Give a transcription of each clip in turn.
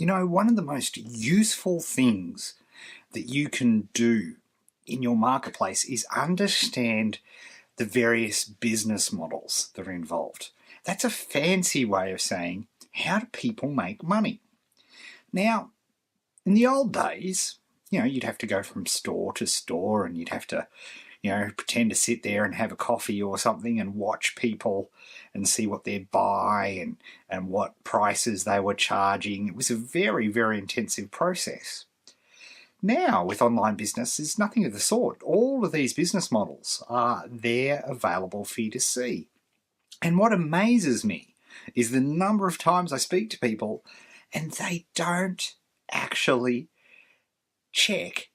You know, one of the most useful things that you can do in your marketplace is understand the various business models that are involved. That's a fancy way of saying, how do people make money? Now, in the old days, you'd have to go from store to store and you'd have to, pretend to sit there and have a coffee or something and watch people and see what they'd buy and what prices they were charging. It was a very, very intensive process. Now, with online business, there's nothing of the sort. All of these business models are there available for you to see. And what amazes me is the number of times I speak to people and they don't actually check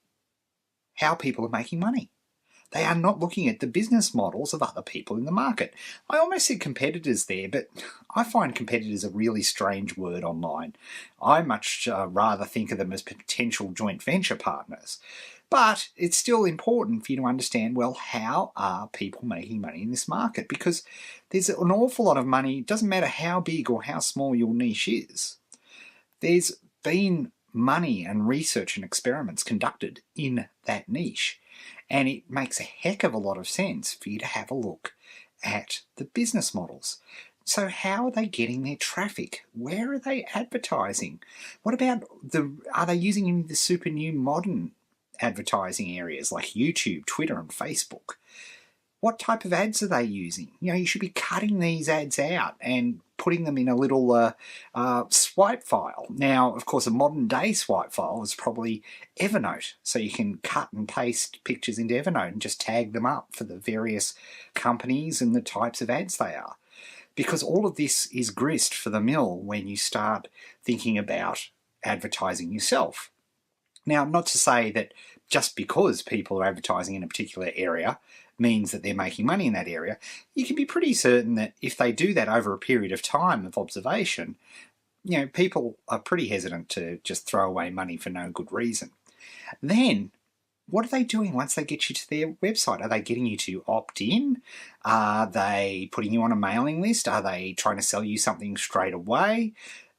how people are making money. They are not looking at the business models of other people in the market. I almost said competitors there, but I find competitors a really strange word online. I much rather think of them as potential joint venture partners. But it's still important for you to understand, well, how are people making money in this market? Because there's an awful lot of money. It doesn't matter how big or how small your niche is. There's been money and research and experiments conducted in that niche. And it makes a heck of a lot of sense for you to have a look at the business models. So how are they getting their traffic? Where are they advertising? What about are they using any of the super new modern advertising areas like YouTube, Twitter and Facebook? What type of ads are they using? You should be cutting these ads out and putting them in a little swipe file. Now, of course, a modern day swipe file is probably Evernote. So you can cut and paste pictures into Evernote and just tag them up for the various companies and the types of ads they are. Because all of this is grist for the mill when you start thinking about advertising yourself. Now, not to say that just because people are advertising in a particular area means that they're making money in that area. You can be pretty certain that if they do that over a period of time of observation, people are pretty hesitant to just throw away money for no good reason. Then, what are they doing once they get you to their website? Are they getting you to opt in? Are they putting you on a mailing list? Are they trying to sell you something straight away?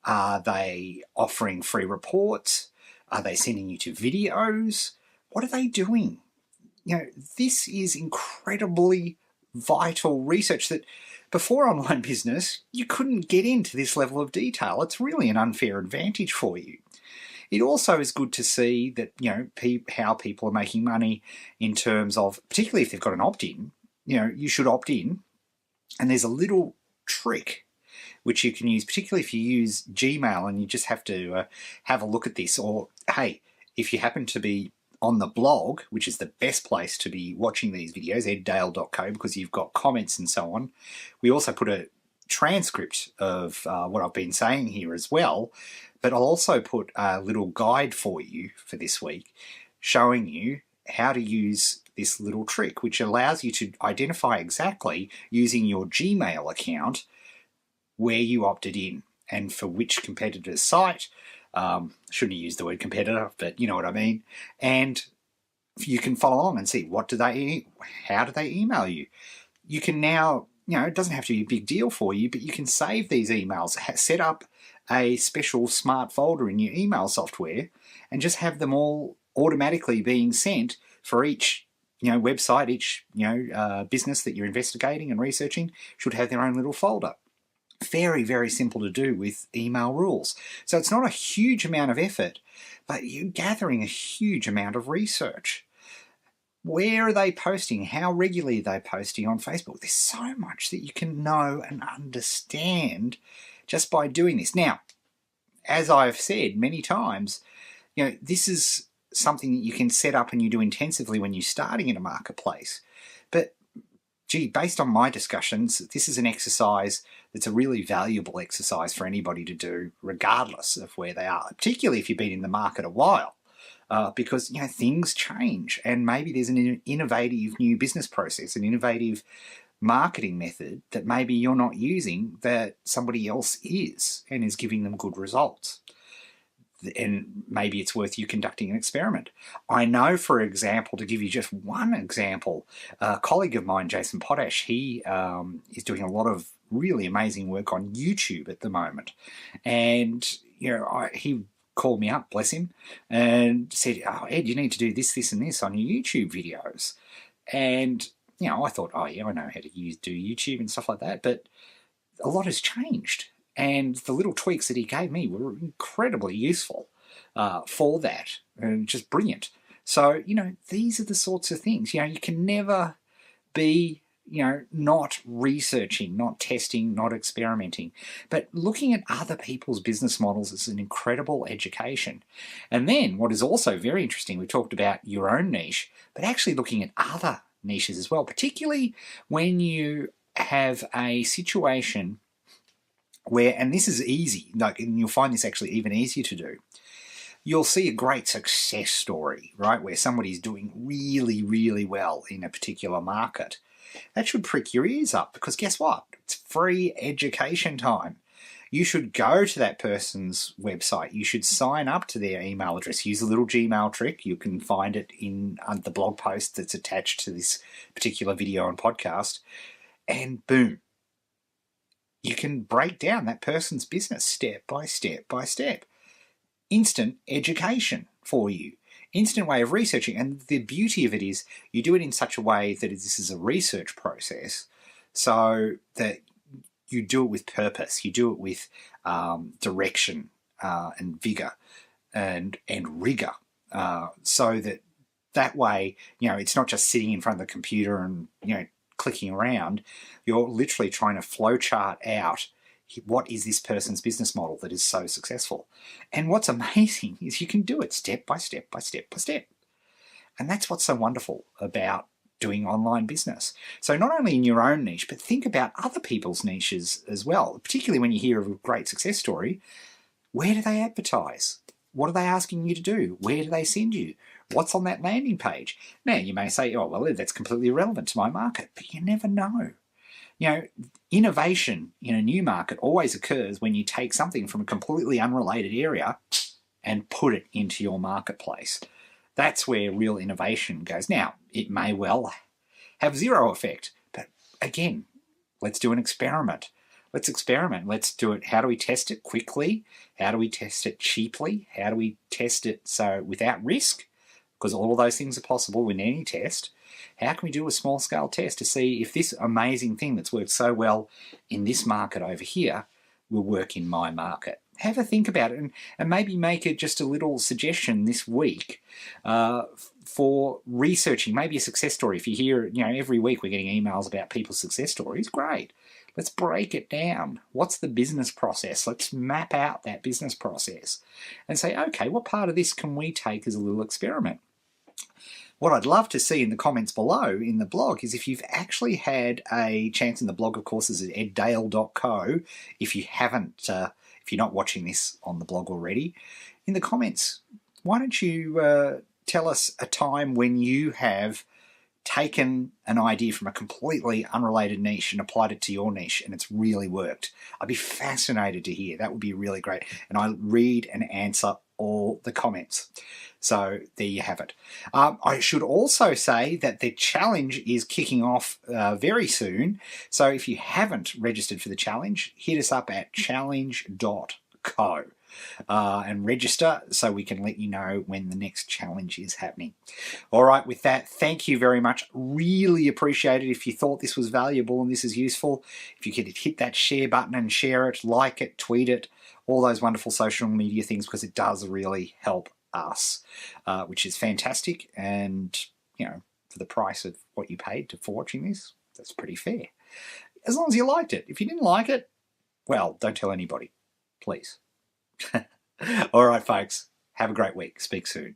Are they offering free reports? Are they sending you to videos? What are they doing? This is incredibly vital research that before online business, you couldn't get into this level of detail. It's really an unfair advantage for you. It also is good to see that, how people are making money in terms of, particularly if they've got an opt-in, you should opt in. And there's a little trick which you can use, particularly if you use Gmail and you just have to have a look at this. Or, hey, if you happen to be on the blog, which is the best place to be watching these videos, eddale.co, because you've got comments and so on. We also put a transcript of what I've been saying here as well, but I'll also put a little guide for you for this week showing you how to use this little trick, which allows you to identify exactly using your Gmail account where you opted in and for which competitor's site. Shouldn't have used the word competitor, but you know what I mean. And you can follow along and see how do they email you. You can now, it doesn't have to be a big deal for you, but you can save these emails, set up a special smart folder in your email software and just have them all automatically being sent for each website, each business that you're investigating and researching should have their own little folder. Very, very simple to do with email rules. So it's not a huge amount of effort, but you're gathering a huge amount of research. Where are they posting? How regularly are they posting on Facebook? There's so much that you can know and understand just by doing this. Now, as I've said many times, this is something that you can set up and you do intensively when you're starting in a marketplace. But based on my discussions, this is an exercise that's a really valuable exercise for anybody to do, regardless of where they are, particularly if you've been in the market a while, because things change and maybe there's an innovative new business process, an innovative marketing method that maybe you're not using that somebody else is and is giving them good results. And maybe it's worth you conducting an experiment. I know, for example, to give you just one example, a colleague of mine, Jason Potash, he is doing a lot of really amazing work on YouTube at the moment. And, he called me up, bless him, and said, "Oh, Ed, you need to do this, this, and this on your YouTube videos." And I thought, oh yeah, I know how to do YouTube and stuff like that, but a lot has changed, and the little tweaks that he gave me were incredibly useful for that, and just brilliant. So these are the sorts of things. You can never be not researching, not testing, not experimenting, but looking at other people's business models is an incredible education. And then what is also very interesting, we talked about your own niche, but actually looking at other niches as well, particularly when you have a situation where, and this is easy, and you'll find this actually even easier to do, you'll see a great success story, right, where somebody's doing really, really well in a particular market. That should prick your ears up, because guess what? It's free education time. You should go to that person's website. You should sign up to their email address. Use the little Gmail trick. You can find it in the blog post that's attached to this particular video and podcast. And boom, you can break down that person's business step by step by step. Instant education for you. Instant way of researching. And the beauty of it is you do it in such a way that this is a research process, so that you do it with purpose. You do it with direction and vigor and rigor, so that way, it's not just sitting in front of the computer and clicking around. You're literally trying to flowchart out what is this person's business model that is so successful. And what's amazing is you can do it step by step by step by step. And that's what's so wonderful about doing online business. So not only in your own niche, but think about other people's niches as well. Particularly when you hear of a great success story, where do they advertise? What are they asking you to do? Where do they send you? What's on that landing page? Now, you may say, oh, well, that's completely irrelevant to my market, but you never know. Innovation in a new market always occurs when you take something from a completely unrelated area and put it into your marketplace. That's where real innovation goes. Now, it may well have zero effect, but again, let's do an experiment. Let's experiment. Let's do it. How do we test it quickly? How do we test it cheaply? How do we test it so without risk? Because all of those things are possible in any test. How can we do a small-scale test to see if this amazing thing that's worked so well in this market over here will work in my market? Have a think about it, and maybe make it just a little suggestion this week for researching, maybe a success story. If you hear, every week we're getting emails about people's success stories, great. Let's break it down. What's the business process? Let's map out that business process and say, okay, what part of this can we take as a little experiment? What I'd love to see in the comments below in the blog is if you've actually had a chance, in the blog, of course, is at eddale.co. If you haven't, if you're not watching this on the blog already, in the comments, why don't you tell us a time when you have taken an idea from a completely unrelated niche and applied it to your niche and it's really worked. I'd be fascinated to hear. That would be really great. And I read and answer all the comments. So there you have it. I should also say that the challenge is kicking off very soon. So if you haven't registered for the challenge, hit us up at challenge.co. And register so we can let you know when the next challenge is happening. All right, with that, thank you very much. Really appreciate it. If you thought this was valuable and this is useful, if you could hit that share button and share it, like it, tweet it, all those wonderful social media things, because it does really help us, which is fantastic. And, for the price of what you paid for watching this, that's pretty fair. As long as you liked it. If you didn't like it, well, don't tell anybody, please. All right, folks. Have a great week. Speak soon.